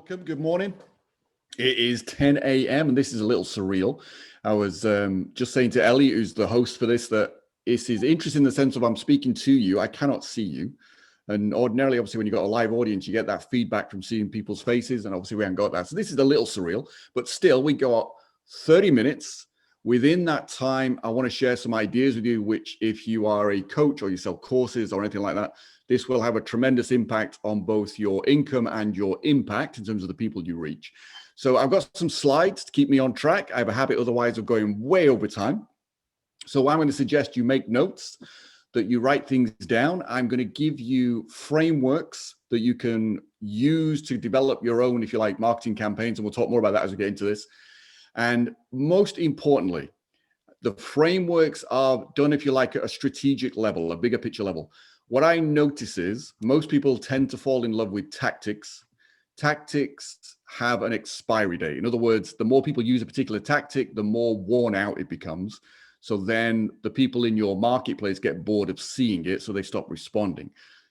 Welcome. Good morning. It is 10 a.m. and this is a little surreal. I was just saying to Elliott, who's the host for this, that this is interesting in the sense of I'm speaking to you. I cannot see you. And ordinarily, obviously, when you've got a live audience, you get that feedback from seeing people's faces. And obviously, we haven't got that. So this is a little surreal, but still, we got 30 minutes. Within that time, I want to share some ideas with you, which if you are a coach or you sell courses or anything like that, this will have a tremendous impact on both your income and your impact in terms of the people you reach. So I've got some slides to keep me on track. I have a habit otherwise of going way over time. So I'm going to suggest you make notes, that you write things down. I'm going to give you frameworks that you can use to develop your own, if you like, marketing campaigns. And we'll talk more about that as we get into this. And most importantly, the frameworks are done, if you like, at a strategic level, a bigger picture level. What I notice is most people tend to fall in love with tactics. Tactics have an expiry date. In other words, the more people use a particular tactic, the more worn out it becomes. So then the people in your marketplace get bored of seeing it, so they stop responding.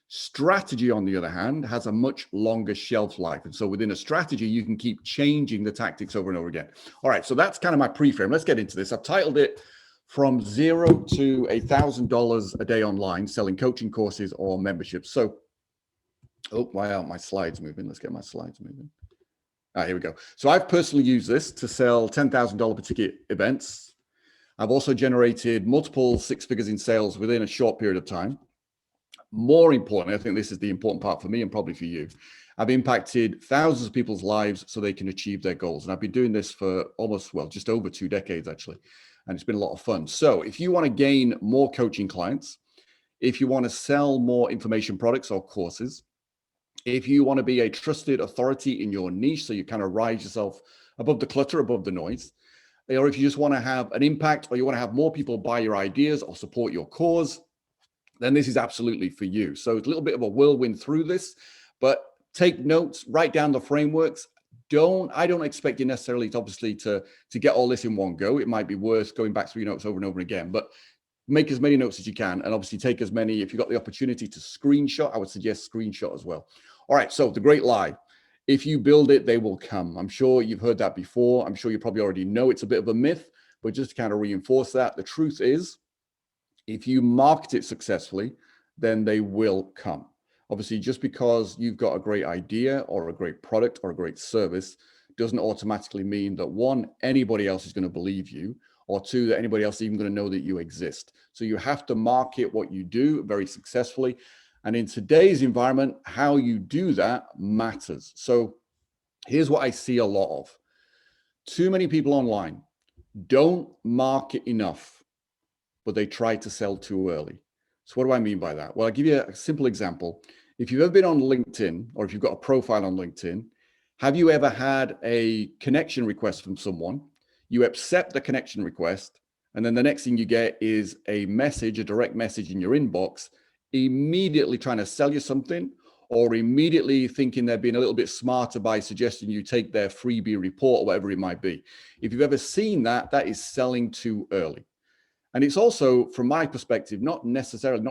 Strategy, on the other hand, has a much longer shelf life. And so within a strategy, you can keep changing the tactics over and over again. All right, so that's kind of my pre-frame. Let's get into this. I've titled it From Zero to $1,000 a Day Online, Selling Coaching Courses or Memberships. So, oh, why aren't my slides moving? Let's get my slides moving. Here we go. So I've personally used this to sell $10,000 per ticket events. I've also generated multiple six figures in sales within a short period of time. More importantly, I think this is the important part for me and probably for you. I've impacted thousands of people's lives so they can achieve their goals. And I've been doing this for almost, well, just over 2 decades, actually. And it's been a lot of fun. So if you want to gain more coaching clients, if you want to sell more information products or courses, if you want to be a trusted authority in your niche, so you kind of rise yourself above the clutter, above the noise, or if you just want to have an impact or you want to have more people buy your ideas or support your cause, then this is absolutely for you. So it's a little bit of a whirlwind through this, but take notes, write down the frameworks. I don't expect you necessarily to obviously to get all this in one go. It might be worth going back through your notes over and over again, but make as many notes as you can. And obviously take as many, if you've got the opportunity to screenshot, I would suggest screenshot as well. All right, so the great lie. If you build it, they will come. I'm sure you've heard that before. I'm sure you probably already know it's a bit of a myth, but just to kind of reinforce that, the truth is, if you market it successfully, then they will come. Obviously, just because you've got a great idea or a great product or a great service doesn't automatically mean that one, anybody else is going to believe you, or two, that anybody else is even going to know that you exist. So you have to market what you do very successfully. And in today's environment, how you do that matters. So here's what I see a lot of. Too many people online don't market enough, but they try to sell too early. So what do I mean by that? Well, I'll give you a simple example. If you've ever been on LinkedIn, or if you've got a profile on LinkedIn, have you ever had a connection request from someone? You accept the connection request, and then the next thing you get is a message, a direct message in your inbox, immediately trying to sell you something, or immediately thinking they're being a little bit smarter by suggesting you take their freebie report or whatever it might be. If you've ever seen that, that is selling too early. And it's also, from my perspective, not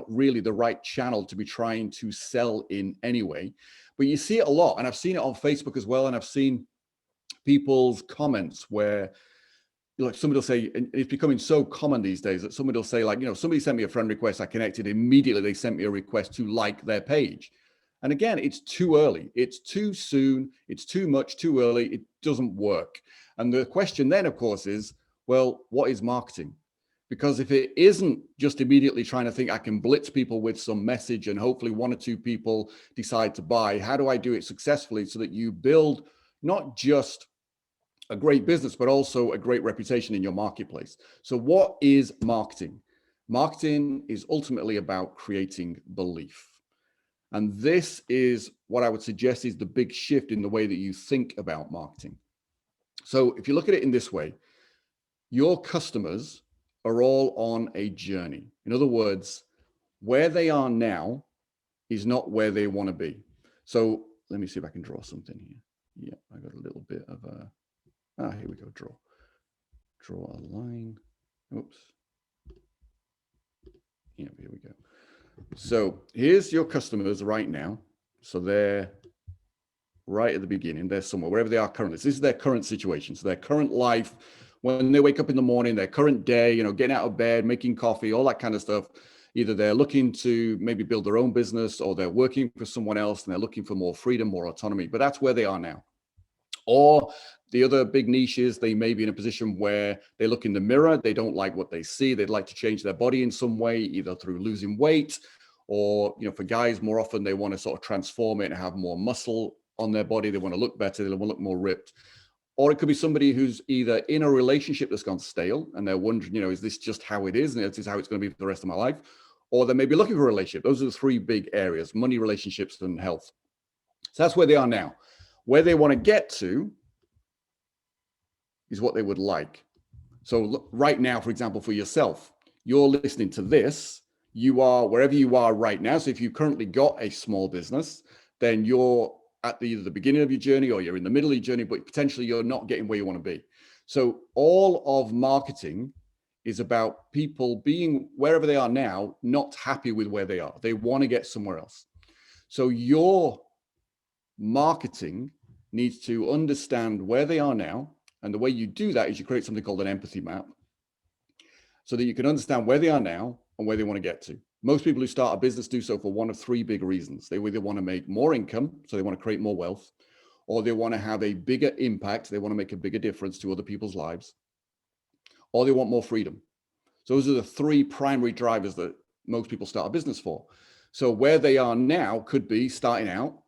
really the right channel to be trying to sell in anyway. But you see it a lot. And I've seen it on Facebook as well. And I've seen people's comments where, like, somebody will say, and it's becoming so common these days that somebody will say, like, somebody sent me a friend request, I connected, immediately they sent me a request to like their page. And again, it's too early. It's too soon. It's too much, too early. It doesn't work. And the question then, of course, is, well, what is marketing? Because if it isn't just immediately trying to think I can blitz people with some message and hopefully 1 or 2 people decide to buy, how do I do it successfully so that you build not just a great business, but also a great reputation in your marketplace? So what is marketing? Marketing is ultimately about creating belief. And this is what I would suggest is the big shift in the way that you think about marketing. So if you look at it in this way, your customers are all on a journey. In other words, where they are now is not where they want to be. So let me see if I can draw something here. Yeah, I got a little bit of a, here we go, draw a line. Oops. Yeah, here we go. So here's your customers right now. So they're right at the beginning. They're somewhere, wherever they are currently. So this is their current situation. So their current life, when they wake up in the morning, their current day, you know, getting out of bed, making coffee, all that kind of stuff. Either they're looking to maybe build their own business, or they're working for someone else and they're looking for more freedom, more autonomy. But that's where they are now. Or the other big niche is they may be in a position where they look in the mirror, they don't like what they see, they'd like to change their body in some way, either through losing weight, or, you know, for guys, more often they want to sort of transform it and have more muscle on their body. They want to look better, they want to look more ripped. Or it could be somebody who's either in a relationship that's gone stale and they're wondering, you know, is this just how it is? And this is how it's going to be for the rest of my life. Or they may be looking for a relationship. Those are the three big areas: money, relationships, and health. So that's where they are now. Where they want to get to is what they would like. So look, right now, for example, for yourself, you're listening to this, you are wherever you are right now. So if you currently got a small business, then you're at either the beginning of your journey or you're in the middle of your journey, but potentially you're not getting where you want to be. So all of marketing is about people being wherever they are now, not happy with where they are. They want to get somewhere else. So your marketing needs to understand where they are now. And the way you do that is you create something called an empathy map, so that you can understand where they are now and where they want to get to. Most people who start a business do so for one of three big reasons. They either want to make more income, so they want to create more wealth, or they want to have a bigger impact, they want to make a bigger difference to other people's lives, or they want more freedom. So those are the three primary drivers that most people start a business for. So where they are now could be starting out,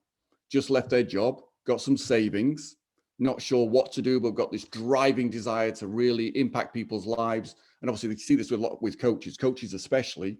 just left their job, got some savings, not sure what to do, but got this driving desire to really impact people's lives. And obviously, we see this with a lot with coaches. Coaches especially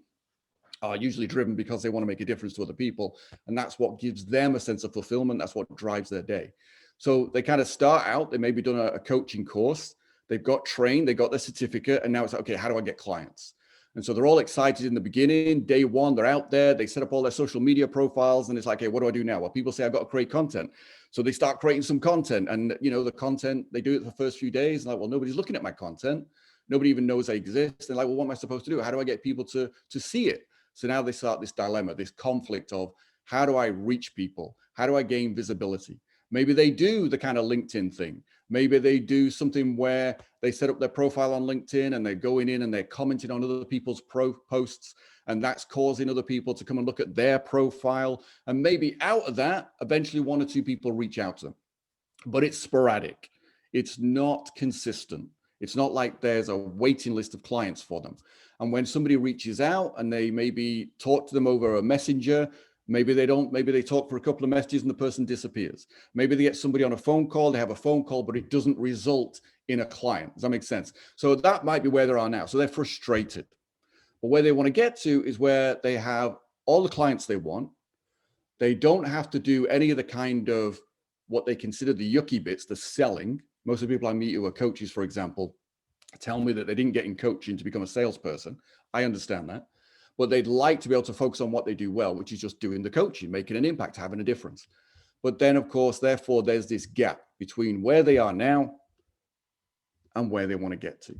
are usually driven because they want to make a difference to other people. And that's what gives them a sense of fulfillment. That's what drives their day. So they kind of start out, they maybe done a coaching course, they've got trained, they got their certificate, and now it's like, okay, how do I get clients? And so they're all excited in the beginning. Day one, they're out there, they set up all their social media profiles, and it's like, hey, what do I do now? Well, people say I've got to create content. So they start creating some content, and you know, the content, they do it the first few days, and like, well, nobody's looking at my content. Nobody even knows I exist. They're like, well, what am I supposed to do? How do I get people to see it? So now they start this dilemma, this conflict of, how do I reach people? How do I gain visibility? Maybe they do the kind of LinkedIn thing. Maybe they do something where they set up their profile on LinkedIn and they're going in and they're commenting on other people's posts, and that's causing other people to come and look at their profile. And maybe out of that, eventually one or two people reach out to them. But it's sporadic. It's not consistent. It's not like there's a waiting list of clients for them. And when somebody reaches out and they maybe talk to them over a messenger, maybe they don't, maybe they talk for a couple of messages and the person disappears. Maybe they get somebody on a phone call, they have a phone call, but it doesn't result in a client. Does that make sense? So that might be where they are now. So they're frustrated. But where they want to get to is where they have all the clients they want. They don't have to do any of the kind of what they consider the yucky bits, the selling. Most of the people I meet who are coaches, for example, tell me that they didn't get in coaching to become a salesperson. I understand that. But they'd like to be able to focus on what they do well, which is just doing the coaching, making an impact, having a difference. But then, of course, therefore, there's this gap between where they are now and where they want to get to.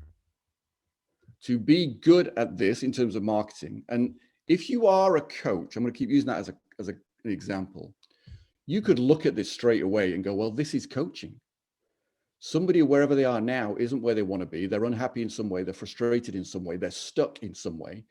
To be good at this in terms of marketing, and if you are a coach, I'm going to keep using that as an example, you could look at this straight away and go, well, this is coaching. Somebody, wherever they are now, isn't where they want to be. They're unhappy in some way. They're frustrated in some way. They're stuck in some way.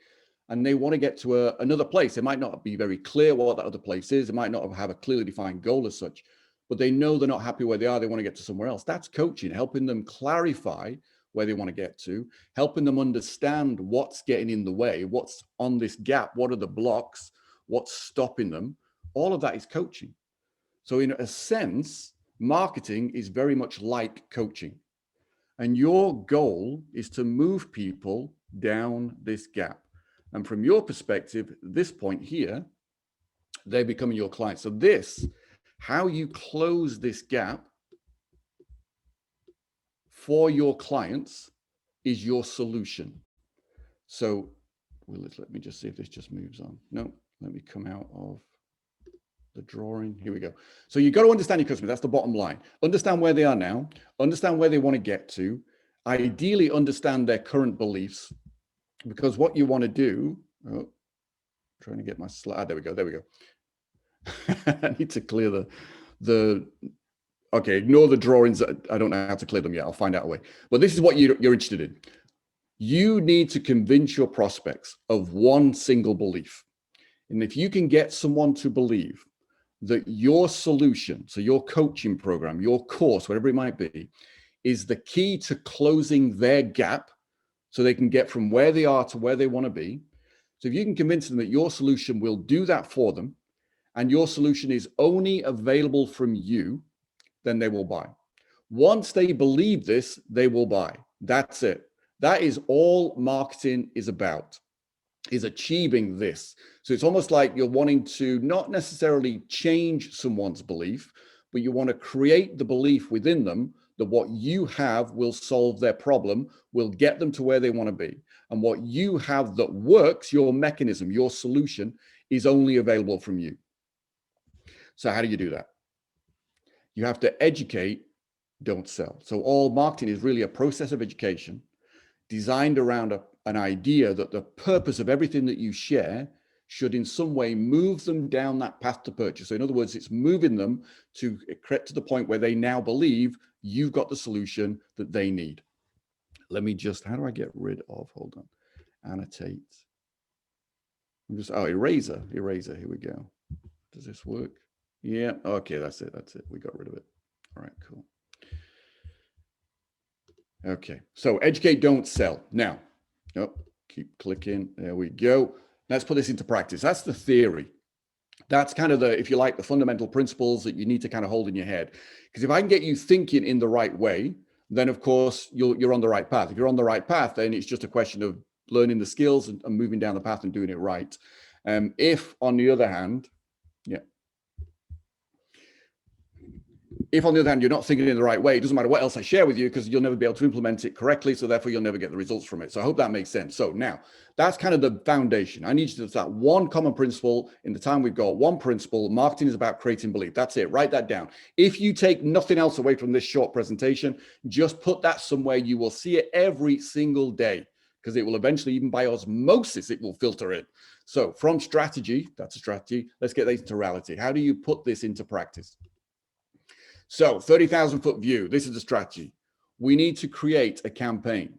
And they want to get to another place. It might not be very clear what that other place is. It might not have a clearly defined goal as such, but they know they're not happy where they are. They want to get to somewhere else. That's coaching, helping them clarify where they want to get to, helping them understand what's getting in the way, what's on this gap, what are the blocks, what's stopping them. All of that is coaching. So in a sense, marketing is very much like coaching. And your goal is to move people down this gap. And from your perspective, this point here, they're becoming your clients. So this, how you close this gap for your clients is your solution. So let me just see if this just moves on. No, let me come out of the drawing. Here we go. So you got to understand your customer. That's the bottom line. Understand where they are now, understand where they want to get to, ideally understand their current beliefs, because what you want to do, trying to get my slide. There we go. I need to clear Okay, ignore the drawings. I don't know how to clear them yet. I'll find out a way. But this is what you're interested in. You need to convince your prospects of one single belief. And if you can get someone to believe that your solution, so your coaching program, your course, whatever it might be, is the key to closing their gap so they can get from where they are to where they want to be. So if you can convince them that your solution will do that for them and your solution is only available from you, then they will buy. Once they believe this, they will buy. That's it. That is all marketing is about, is achieving this. So it's almost like you're wanting to not necessarily change someone's belief, but you want to create the belief within them that what you have will solve their problem, will get them to where they want to be. And what you have that works, your mechanism, your solution, is only available from you. So how do you do that? You have to educate, don't sell. So all marketing is really a process of education designed around an idea that the purpose of everything that you share should in some way move them down that path to purchase. So in other words, it's moving them to the point where they now believe you've got the solution that they need. Let me just, how do I get rid of, hold on, annotate. Eraser, here we go. Does this work? Yeah, okay, that's it. We got rid of it. All right, cool. Okay, so educate, don't sell. Now, keep clicking. There we go. Let's put this into practice. That's the theory. That's kind of the, if you like, the fundamental principles that you need to kind of hold in your head. Because if I can get you thinking in the right way, then of course you're on the right path. If you're on the right path, then it's just a question of learning the skills and moving down the path and doing it right. If on the other hand, if on the other hand, you're not thinking in the right way, it doesn't matter what else I share with you because you'll never be able to implement it correctly. So therefore you'll never get the results from it. So I hope that makes sense. So now that's kind of the foundation. I need you to start one common principle in the time we've got. One principle, marketing is about creating belief. That's it. Write that down. If you take nothing else away from this short presentation, just put that somewhere. You will see it every single day because it will eventually, even by osmosis, it will filter in. So from strategy, that's a strategy. Let's get that into reality. How do you put this into practice? So 30,000 foot view, this is the strategy. We need to create a campaign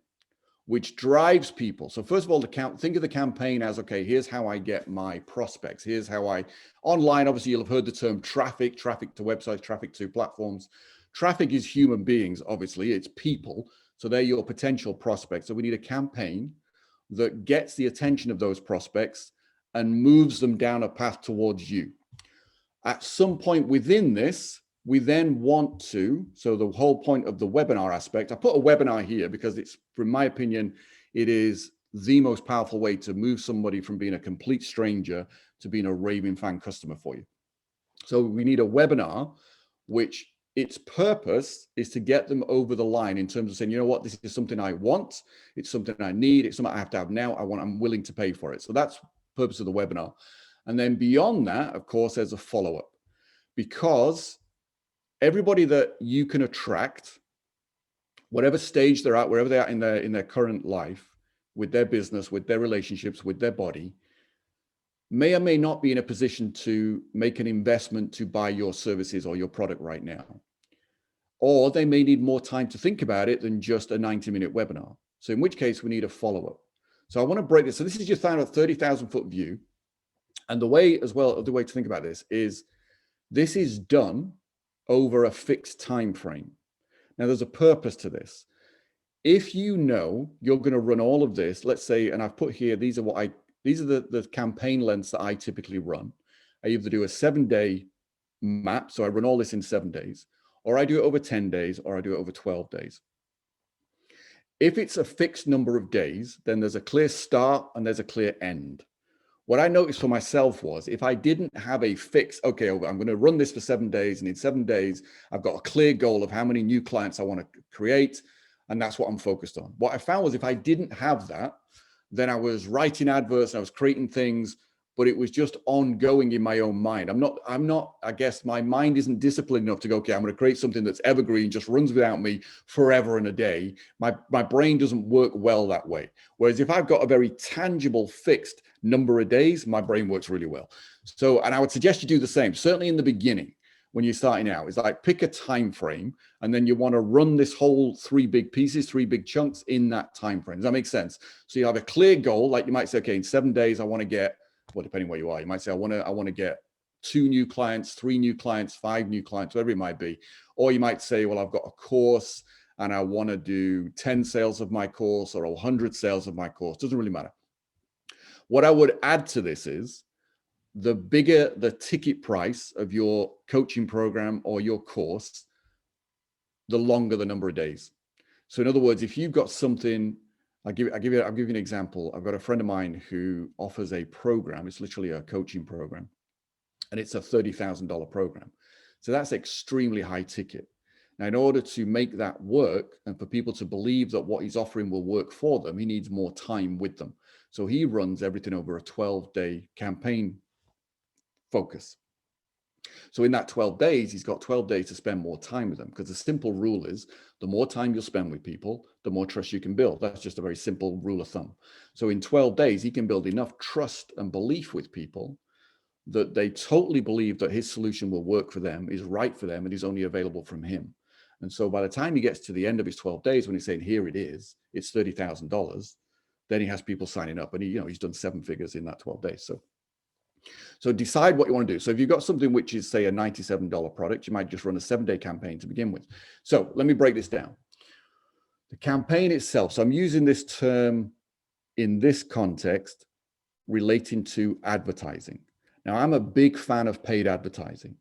which drives people. So first of all, think of the campaign as, okay, here's how I get my prospects. Here's how online, obviously you'll have heard the term traffic to websites, traffic to platforms. Traffic is human beings, obviously, it's people. So they're your potential prospects. So we need a campaign that gets the attention of those prospects and moves them down a path towards you. At some point within this, we then want to, so the whole point of the webinar aspect, I put a webinar here because it's, from my opinion, it is the most powerful way to move somebody from being a complete stranger to being a raving fan customer for you. So we need a webinar, which its purpose is to get them over the line in terms of saying, you know what, this is something I want. It's something I need. It's something I have to have now. I'm willing to pay for it. So that's the purpose of the webinar. And then beyond that, of course, there's a follow-up because everybody that you can attract, whatever stage they're at, wherever they are in their current life, with their business, with their relationships, with their body, may or may not be in a position to make an investment to buy your services or your product right now. Or they may need more time to think about it than just a 90-minute webinar. So in which case we need a follow-up. So I want to break this. So this is just a 30,000 foot view. And the way to think about this is done over a fixed time frame. Now there's a purpose to this. If you know you're going to run all of this, let's say, and I've put here, these are the campaign lengths that I typically run. I either do a 7-day map, so I run all this in 7 days, or I do it over 10 days, or I do it over 12 days. If it's a fixed number of days, then there's a clear start and there's a clear end. What I noticed for myself was if I didn't have a fix, okay, I'm going to run this for 7 days, and in 7 days, I've got a clear goal of how many new clients I want to create, and that's what I'm focused on. What I found was if I didn't have that, then I was writing adverts, I was creating things, but it was just ongoing in my own mind. I'm not, I guess my mind isn't disciplined enough to go, okay, I'm going to create something that's evergreen, just runs without me forever and a day. My brain doesn't work well that way. Whereas if I've got a very tangible, fixed number of days, my brain works really well. So, and I would suggest you do the same, certainly in the beginning. when you're starting out. It's like pick a time frame, and then you want to run this whole 3 big pieces, 3 big chunks in that time frame. Does that make sense? So you have a clear goal, like you might say, okay, in 7 days, I want to get, well, depending where you are, you might say, I want to get 2 new clients, 3 new clients, 5 new clients, whatever it might be. Or you might say, well, I've got a course and I want to do 10 sales of my course or 100 sales of my course. Doesn't really matter. What I would add to this is, the bigger the ticket price of your coaching program or your course, the longer the number of days. So in other words, if you've got something, I'll give you an example. I've got a friend of mine who offers a program. It's literally a coaching program, and it's a $30,000 program. So that's extremely high ticket. Now, in order to make that work and for people to believe that what he's offering will work for them, he needs more time with them. So he runs everything over a 12-day campaign focus. So in that 12 days, he's got 12 days to spend more time with them, because the simple rule is the more time you'll spend with people, the more trust you can build. That's just a very simple rule of thumb. So in 12 days, he can build enough trust and belief with people that they totally believe that his solution will work for them, is right for them, and is only available from him. And so by the time he gets to the end of his 12 days, when he's saying, here it is, it's $30,000, then he has people signing up, and he's done 7 figures in that 12 days. So decide what you want to do. So if you've got something which is, say, a $97 product, you might just run a 7-day campaign to begin with. So let me break this down. The campaign itself. So I'm using this term in this context relating to advertising. Now, I'm a big fan of paid advertising.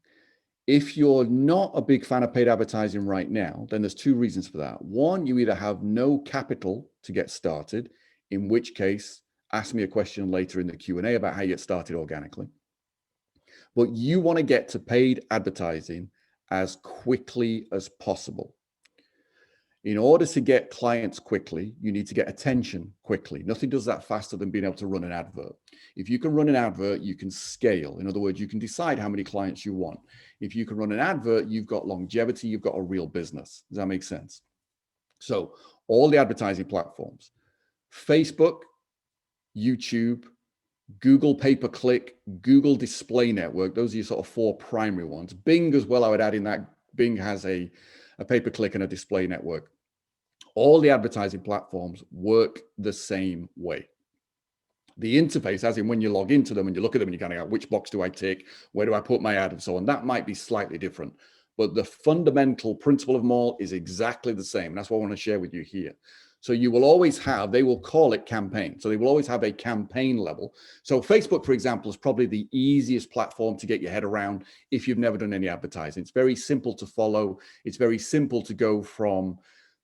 If you're not a big fan of paid advertising right now, then there's 2 reasons for that. One, you either have no capital to get started, in which case, ask me a question later in the Q&A about how you get started organically. But you want to get to paid advertising as quickly as possible. In order to get clients quickly, you need to get attention quickly. Nothing does that faster than being able to run an advert. If you can run an advert, you can scale. In other words, you can decide how many clients you want. If you can run an advert, you've got longevity, you've got a real business. Does that make sense? So all the advertising platforms, Facebook, YouTube, Google pay-per-click, Google display network, those are your sort of 4 primary ones. Bing as well, I would add in that. Bing has a pay-per-click and a display network. All the advertising platforms work the same way. The interface, as in when you log into them and you look at them and you kind of go, which box do I tick? Where do I put my ad and so on? That might be slightly different, but the fundamental principle of them all is exactly the same. And that's what I want to share with you here. So you will always have, they will call it campaign. So they will always have a campaign level. So Facebook, for example, is probably the easiest platform to get your head around if you've never done any advertising. It's very simple to follow. It's very simple to go from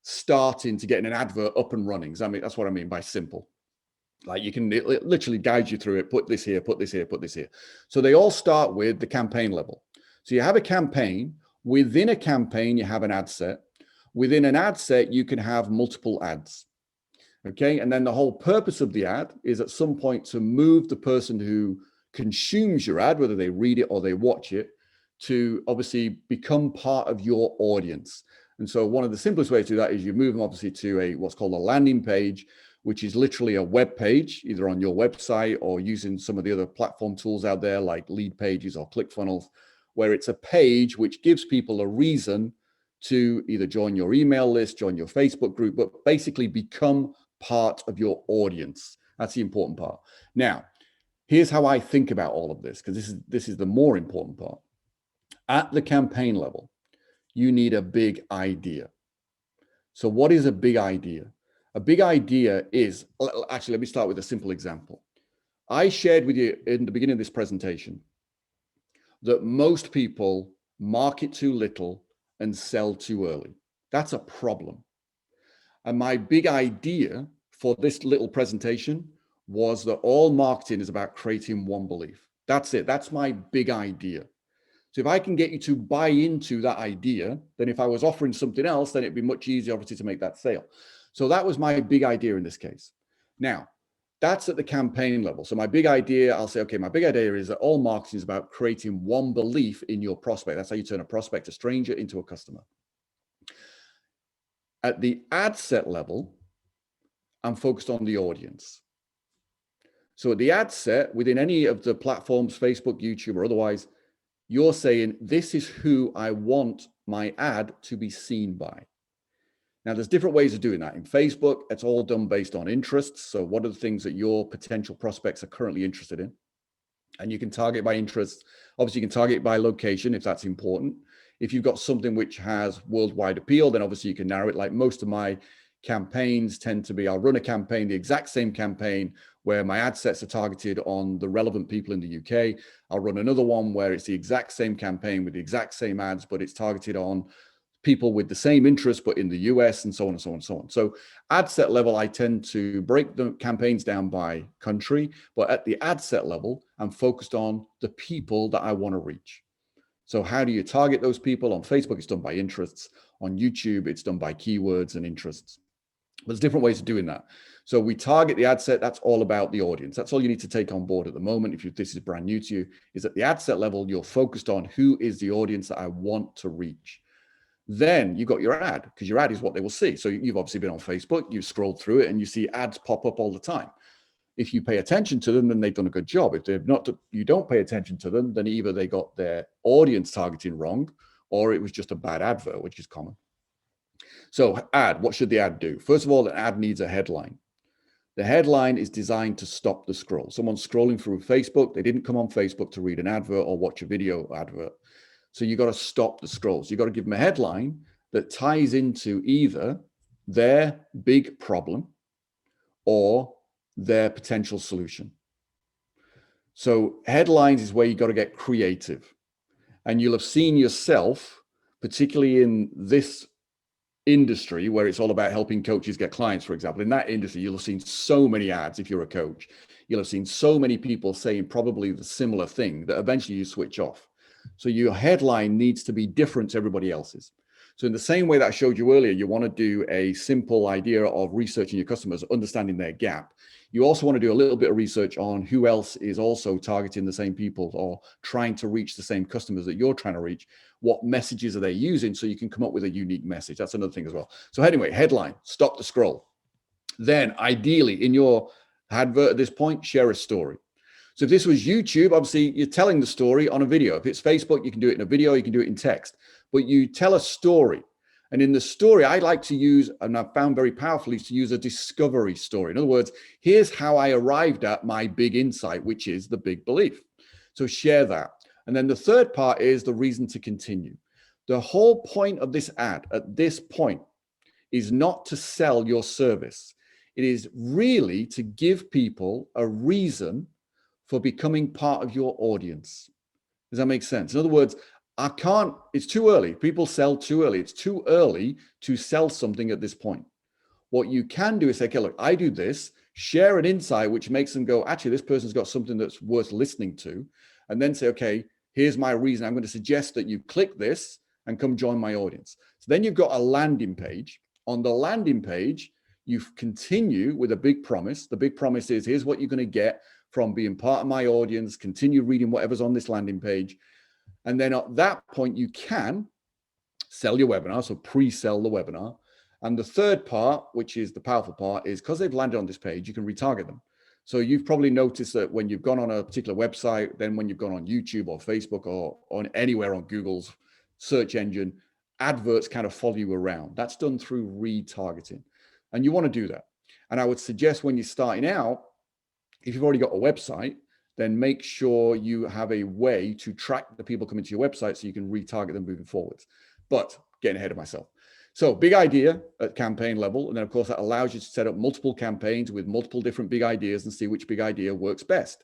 starting to getting an advert up and running. I mean, that's what I mean by simple. Like it literally guides you through it. Put this here, put this here, put this here. So they all start with the campaign level. So you have a campaign. Within a campaign, you have an ad set. Within an ad set, you can have multiple ads. Okay. And then the whole purpose of the ad is at some point to move the person who consumes your ad, whether they read it or they watch it, to obviously become part of your audience. And so one of the simplest ways to do that is you move them obviously to what's called a landing page, which is literally a web page, either on your website or using some of the other platform tools out there like Lead Pages or ClickFunnels, where it's a page which gives people a reason to either join your email list, join your Facebook group, but basically become part of your audience. That's the important part. Now, here's how I think about all of this, because this is the more important part. At the campaign level, you need a big idea. So what is a big idea? A big idea is, actually, let me start with a simple example. I shared with you in the beginning of this presentation that most people market too little and sell too early. That's a problem. And my big idea for this little presentation was that all marketing is about creating one belief. That's it. That's my big idea. So if I can get you to buy into that idea, then if I was offering something else, then it'd be much easier, obviously, to make that sale. So that was my big idea in this case. Now, that's at the campaign level. So my big idea, I'll say, okay, my big idea is that all marketing is about creating one belief in your prospect. That's how you turn a prospect, a stranger, into a customer. At the ad set level, I'm focused on the audience. So at the ad set, within any of the platforms, Facebook, YouTube, or otherwise, You're saying, this is who I want my ad to be seen by. Now, there's different ways of doing that. In Facebook, it's all done based on interests. So what are the things that your potential prospects are currently interested in? And you can target by interest. Obviously, you can target by location if that's important. If you've got something which has worldwide appeal, then obviously you can narrow it. Like most of my campaigns tend to be, I'll run a campaign, the exact same campaign, where my ad sets are targeted on the relevant people in the UK. I'll run another one where it's the exact same campaign with the exact same ads, but it's targeted on people with the same interest, but in the US, and so on and so on and so on. So ad set level, I tend to break the campaigns down by country, but at the ad set level, I'm focused on the people that I want to reach. So how do you target those people? On Facebook, it's done by interests. On YouTube, it's done by keywords and interests. There's different ways of doing that. So we target the ad set. That's all about the audience. That's all you need to take on board at the moment. If this is brand new to you, is at the ad set level, you're focused on who is the audience that I want to reach. Then you got your ad, because your ad is what they will see. So you've obviously been on Facebook, you've scrolled through it, and you see ads pop up all the time. If you pay attention to them, then they've done a good job. If they've not, you don't pay attention to them, then either they got their audience targeting wrong, or it was just a bad advert, which is common. So ad, what should the ad do? First of all, the ad needs a headline. The headline is designed to stop the scroll. Someone's scrolling through Facebook. They didn't come on Facebook to read an advert or watch a video advert. So you got to stop the scrolls. You got to give them a headline that ties into either their big problem or their potential solution. So headlines is where you got to get creative. And you'll have seen yourself, particularly in this industry where it's all about helping coaches get clients, for example. In that industry, you'll have seen so many ads. If you're a coach, you'll have seen so many people saying probably the similar thing that eventually you switch off. So your headline needs to be different to everybody else's. So in the same way that I showed you earlier, you want to do a simple idea of researching your customers, understanding their gap. You also want to do a little bit of research on who else is also targeting the same people or trying to reach the same customers that you're trying to reach. What messages are they using, so you can come up with a unique message? That's another thing as well. So anyway, headline, stop the scroll. Then ideally in your advert at this point, share a story. So if this was YouTube, obviously you're telling the story on a video. If it's Facebook, you can do it in a video, you can do it in text, but you tell a story. And in the story, I like to use, and I've found very powerfully, to use a discovery story. In other words, here's how I arrived at my big insight, which is the big belief. So share that. And then the third part is the reason to continue. The whole point of this ad at this point is not to sell your service. It is really to give people a reason for becoming part of your audience. Does that make sense? In other words, it's too early. People sell too early. It's too early to sell something at this point. What you can do is say, okay, look, I do this, share an insight, which makes them go, actually, this person's got something that's worth listening to. And then say, okay, here's my reason. I'm going to suggest that you click this and come join my audience. So then you've got a landing page. On the landing page, you continue with a big promise. The big promise is, here's what you're going to get from being part of my audience, continue reading whatever's on this landing page. And then at that point, you can sell your webinar, so pre-sell the webinar. And the third part, which is the powerful part, is because they've landed on this page, you can retarget them. So you've probably noticed that when you've gone on a particular website, then when you've gone on YouTube or Facebook or on anywhere on Google's search engine, adverts kind of follow you around. That's done through retargeting. And you want to do that. And I would suggest when you're starting out, if you've already got a website, then make sure you have a way to track the people coming to your website so you can retarget them moving forwards. But getting ahead of myself. So big idea at campaign level. And then of course that allows you to set up multiple campaigns with multiple different big ideas and see which big idea works best.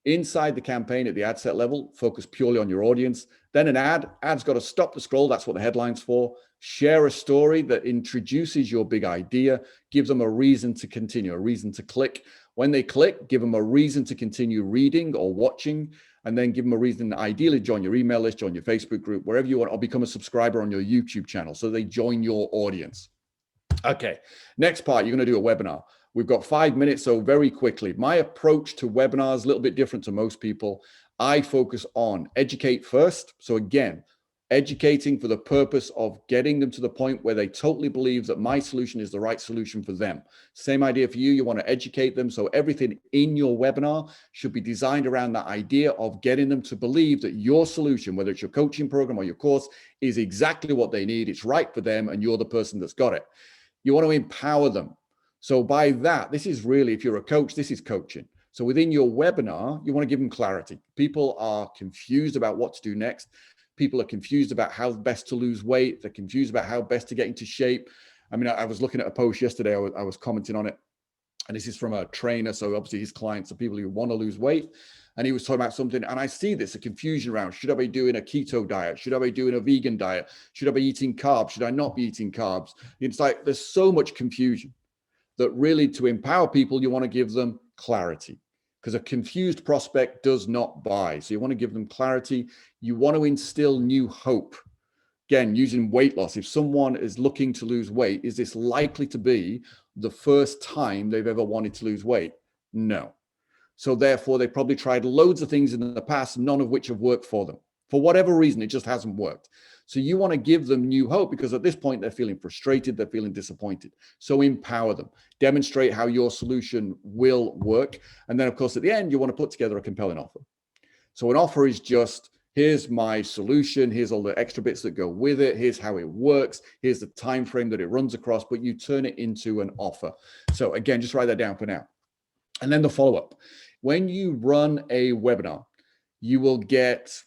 Inside the campaign at the ad set level, focus purely on your audience. Then an ad's got to stop the scroll. That's what the headline's for. Share a story that introduces your big idea, gives them a reason to continue, a reason to click. When they click, give them a reason to continue reading or watching, and then give them a reason to ideally join your email list, join your Facebook group, wherever you want, or become a subscriber on your YouTube channel so they join your audience. Okay, next part, you're going to do a webinar. We've got 5 minutes, so very quickly. My approach to webinars is a little bit different to most people. I focus on educate first. So again, Educating for the purpose of getting them to the point where they totally believe that my solution is the right solution for them. Same idea for you. You want to educate them. So everything in your webinar should be designed around that idea of getting them to believe that your solution, whether it's your coaching program or your course, is exactly what they need. It's right for them, and you're the person that's got it. You want to empower them. So by that, this is really, if you're a coach, this is coaching. So within your webinar, you want to give them clarity. People are confused about what to do next. People are confused about how best to lose weight. They're confused about how best to get into shape. I mean, I was looking at a post yesterday. I was commenting on it, and this is from a trainer. So obviously his clients are people who want to lose weight. And he was talking about something, and I see this, a confusion around, should I be doing a keto diet? Should I be doing a vegan diet? Should I be eating carbs? Should I not be eating carbs? It's like, there's so much confusion that really, to empower people, you want to give them clarity, because a confused prospect does not buy. So you want to give them clarity. You want to instill new hope. Again, using weight loss. If someone is looking to lose weight, is this likely to be the first time they've ever wanted to lose weight? No. So therefore, they probably tried loads of things in the past, none of which have worked for them. For whatever reason, it just hasn't worked. So you want to give them new hope, because at this point, they're feeling frustrated, they're feeling disappointed. So empower them, demonstrate how your solution will work. And then, of course, at the end, you want to put together a compelling offer. So an offer is just, here's my solution, here's all the extra bits that go with it, here's how it works, here's the time frame that it runs across, but you turn it into an offer. So again, just write that down for now. And then the follow-up. When you run a webinar, you will get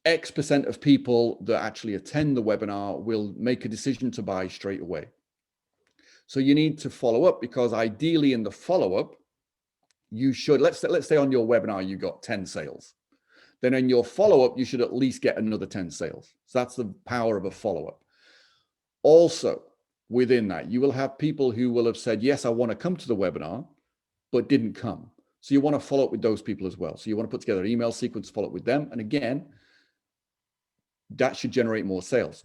X% of people that actually attend the webinar will make a decision to buy straight away. So you need to follow up, because ideally in the follow-up, you should, let's say on your webinar, you got 10 sales. Then in your follow-up, you should at least get another 10 sales. So that's the power of a follow-up. Also, within that, you will have people who will have said, yes, I want to come to the webinar, but didn't come. So you want to follow up with those people as well. So you want to put together an email sequence, follow up with them. And again, that should generate more sales.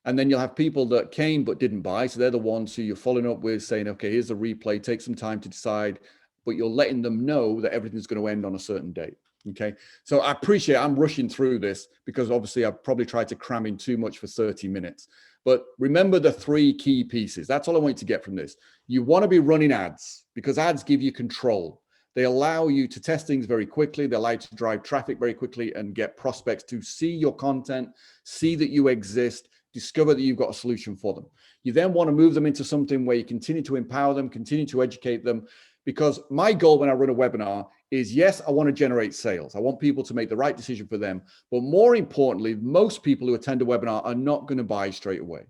And then you'll have people that came but didn't buy. So they're the ones who you're following up with, saying, okay, here's a replay, take some time to decide, but you're letting them know that everything's going to end on a certain date. Okay. So I appreciate, I'm rushing through this because obviously I've probably tried to cram in too much for 30 minutes. But remember the 3 key pieces. That's all I want you to get from this. You want to be running ads, because ads give you control. They allow you to test things very quickly. They allow you to drive traffic very quickly and get prospects to see your content, see that you exist, discover that you've got a solution for them. You then want to move them into something where you continue to empower them, continue to educate them. Because my goal when I run a webinar is, yes, I want to generate sales. I want people to make the right decision for them. But more importantly, most people who attend a webinar are not going to buy straight away.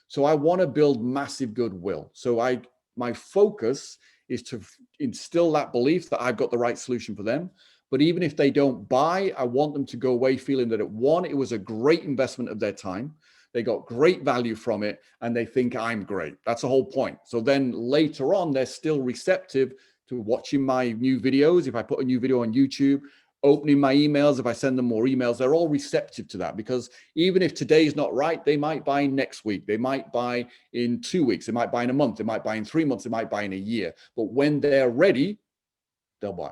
So I want to build massive goodwill. So my focus is to instill that belief that I've got the right solution for them. But even if they don't buy, I want them to go away feeling that it was a great investment of their time. They got great value from it, and they think I'm great. That's the whole point. So then later on, they're still receptive to watching my new videos. If I put a new video on YouTube, opening my emails, if I send them more emails, they're all receptive to that, because even if today's not right, they might buy next week. They might buy in 2 weeks. They might buy in a month. They might buy in 3 months. They might buy in a year. But when they're ready, they'll buy.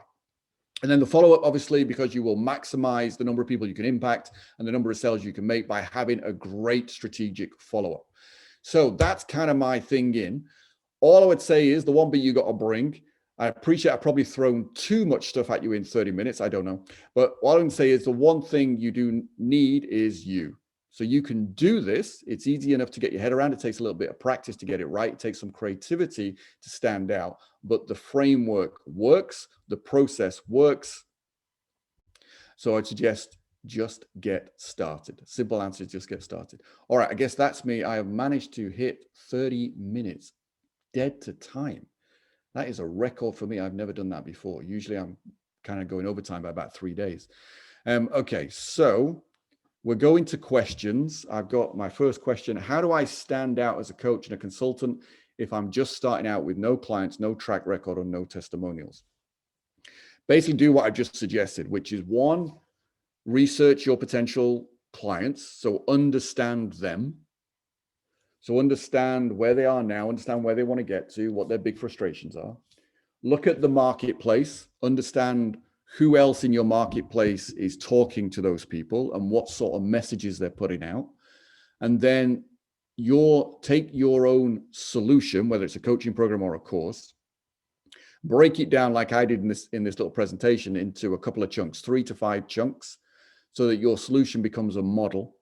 And then the follow-up, obviously, because you will maximize the number of people you can impact and the number of sales you can make by having a great strategic follow-up. So that's kind of my thing in. All I would say is the one bit you got to bring. I appreciate I've probably thrown too much stuff at you in 30 minutes. I don't know. But what I can say is the one thing you do need is you. So you can do this. It's easy enough to get your head around. It takes a little bit of practice to get it right. It takes some creativity to stand out. But the framework works. The process works. So I'd suggest just get started. Simple answer is just get started. All right, I guess that's me. I have managed to hit 30 minutes dead to time. That is a record for me. I've never done that before. Usually I'm kind of going overtime by about 3 days. Okay, so we're going to questions. I've got my first question. How do I stand out as a coach and a consultant if I'm just starting out with no clients, no track record, or no testimonials? Basically do what I've just suggested, which is 1, research your potential clients. So understand them. So understand where they are now, understand where they want to get to, what their big frustrations are. Look at the marketplace, understand who else in your marketplace is talking to those people and what sort of messages they're putting out. And then take your own solution, whether it's a coaching program or a course, break it down like I did in this little presentation into a couple of chunks, 3 to 5 chunks, so that your solution becomes a model,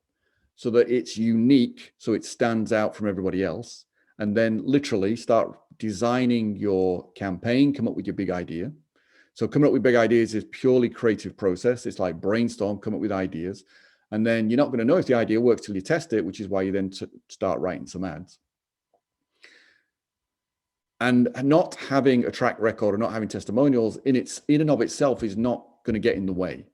so that it's unique, so it stands out from everybody else. And then literally start designing your campaign, come up with your big idea. So coming up with big ideas is purely creative process. It's like brainstorm, come up with ideas. And then you're not going to know if the idea works till you test it, which is why you then start writing some ads. And not having a track record or not having testimonials in and of itself is not going to get in the way.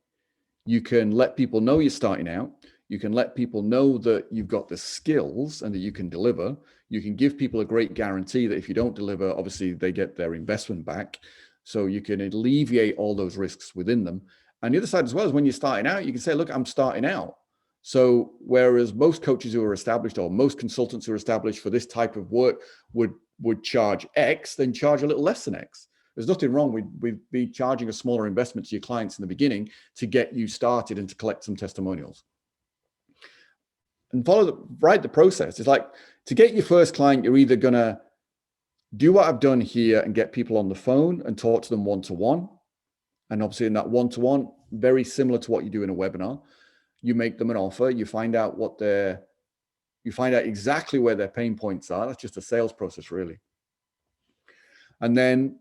You can let people know you're starting out. You can let people know that you've got the skills and that you can deliver. You can give people a great guarantee that if you don't deliver, obviously they get their investment back. So you can alleviate all those risks within them. And the other side as well is when you're starting out, you can say, look, I'm starting out. So whereas most coaches who are established or most consultants who are established for this type of work would charge X, then charge a little less than X. There's nothing wrong with be charging a smaller investment to your clients in the beginning to get you started and to collect some testimonials. And write the process. It's like to get your first client, you're either going to do what I've done here and get people on the phone and talk to them one-to-one. And obviously in that one-to-one, very similar to what you do in a webinar, you make them an offer, you find out exactly where their pain points are. That's just a sales process, really. And then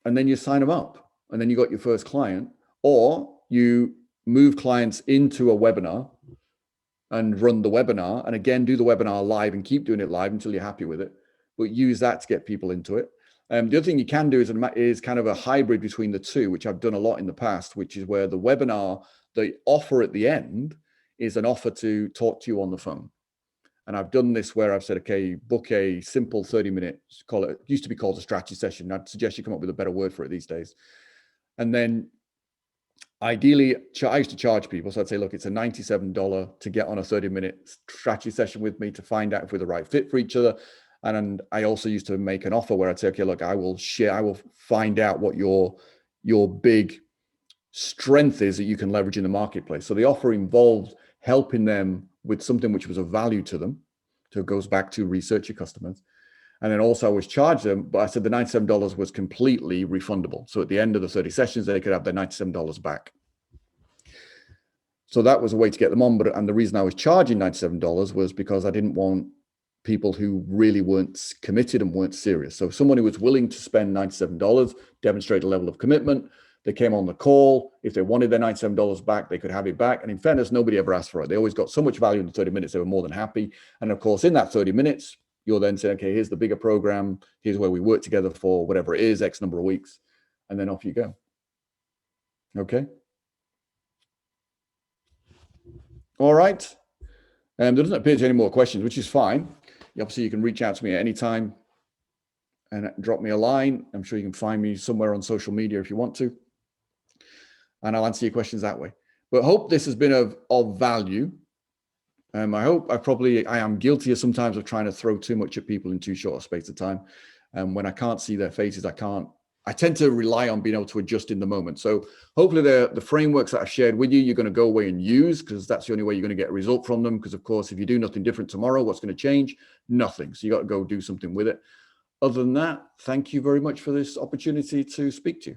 you sign them up, and then you got your first client, or you move clients into a webinar and run the webinar, and again, do the webinar live and keep doing it live until you're happy with it, but use that to get people into it. The other thing you can do is kind of a hybrid between the two, which I've done a lot in the past, which is where the webinar, the offer at the end is an offer to talk to you on the phone. And I've done this where I've said, okay, book a simple 30-minute, it used to be called a strategy session. I'd suggest you come up with a better word for it these days. And then ideally, I used to charge people. So I'd say, look, it's a $97 to get on a 30-minute strategy session with me to find out if we're the right fit for each other. And I also used to make an offer where I'd say, okay, look, I will find out what your big strength is that you can leverage in the marketplace. So the offer involved helping them with something which was of value to them. So it goes back to research your customers. And then also I was charged them, but I said the $97 was completely refundable. So at the end of the 30 sessions, they could have their $97 back. So that was a way to get them on. And the reason I was charging $97 was because I didn't want people who really weren't committed and weren't serious. So someone who was willing to spend $97, demonstrate a level of commitment, they came on the call. If they wanted their $97 back, they could have it back. And in fairness, nobody ever asked for it. They always got so much value in the 30 minutes, they were more than happy. And of course, in that 30 minutes, you'll then say, okay, here's the bigger program. Here's where we work together for whatever it is, X number of weeks. And then off you go. Okay. All right. There doesn't appear to be any more questions, which is fine. Obviously, you can reach out to me at any time and drop me a line. I'm sure you can find me somewhere on social media if you want to. And I'll answer your questions that way. But hope this has been of value. I hope I am guilty sometimes of trying to throw too much at people in too short a space of time. And when I can't see their faces, I tend to rely on being able to adjust in the moment. So hopefully the frameworks that I've shared with you, you're going to go away and use, because that's the only way you're going to get a result from them. Because of course, if you do nothing different tomorrow, what's going to change? Nothing. So you got to go do something with it. Other than that, thank you very much for this opportunity to speak to you.